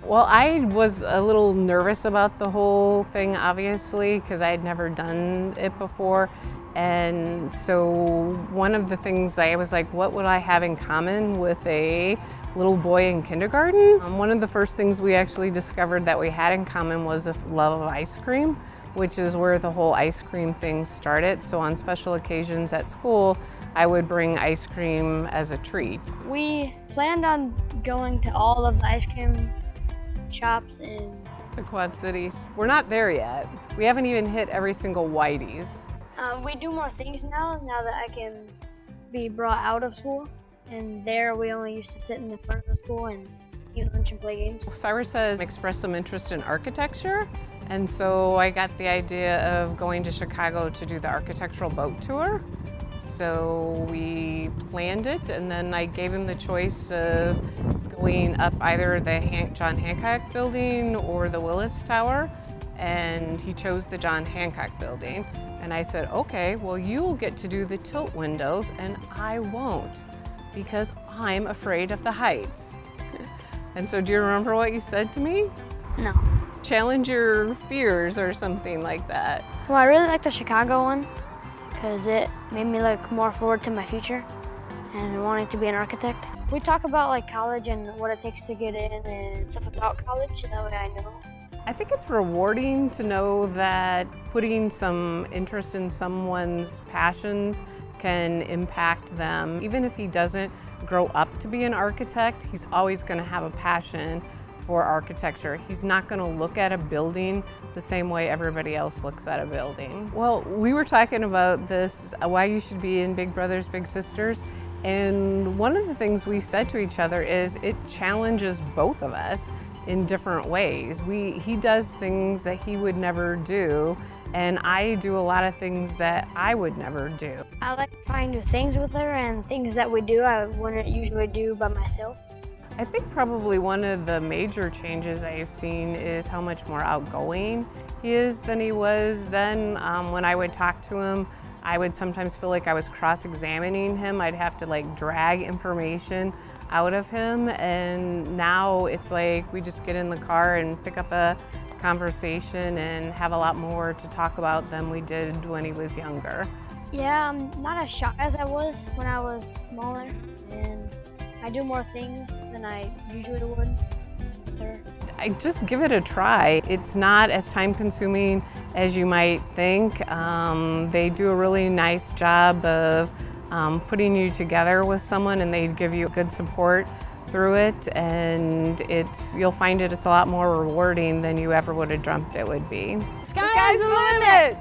Well, I was a little nervous about the whole thing, obviously, because I had never done it before. And so one of the things I was like, what would I have in common with a little boy in kindergarten? One of the first things we actually discovered that we had in common was a love of ice cream, which is where the whole ice cream thing started. So on special occasions at school, I would bring ice cream as a treat. We planned on going to all of the ice cream shops in the Quad Cities. We're not there yet. We haven't even hit every single Whitey's. We do more things now that I can be brought out of school. And there we only used to sit in the front of the school and eat lunch and play games. Cyrus has expressed some interest in architecture, and so I got the idea of going to Chicago to do the architectural boat tour. So we planned it, and then I gave him the choice of going up either the John Hancock building or the Willis Tower, and he chose the John Hancock building. And I said, okay, well, you'll get to do the tilt windows, and I won't, because I'm afraid of the heights. And so do you remember what you said to me? No. Challenge your fears or something like that. Well, I really like the Chicago one because it made me look more forward to my future and wanting to be an architect. We talk about like college and what it takes to get in and stuff about college, so that way I know. I think it's rewarding to know that putting some interest in someone's passions can impact them. Even if he doesn't grow up to be an architect, he's always going to have a passion for architecture. He's not going to look at a building the same way everybody else looks at a building. Well, we were talking about this, why you should be in Big Brothers Big Sisters, and one of the things we said to each other is it challenges both of us in different ways. He does things that he would never do, and I do a lot of things that I would never do. I like trying new things with her, and things that we do I wouldn't usually do by myself. I think probably one of the major changes I've seen is how much more outgoing he is than he was then. When I would talk to him, I would sometimes feel like I was cross-examining him. I'd have to like drag information out of him, and now it's like we just get in the car and pick up a conversation and have a lot more to talk about than we did when he was younger. Yeah, I'm not as shy as I was when I was smaller, and I do more things than I usually would with her. I just give it a try. It's not as time-consuming as you might think. They do a really nice job of putting you together with someone, and they give you good support through it, and you'll find it's a lot more rewarding than you ever would have dreamt it would be. Sky's the limit!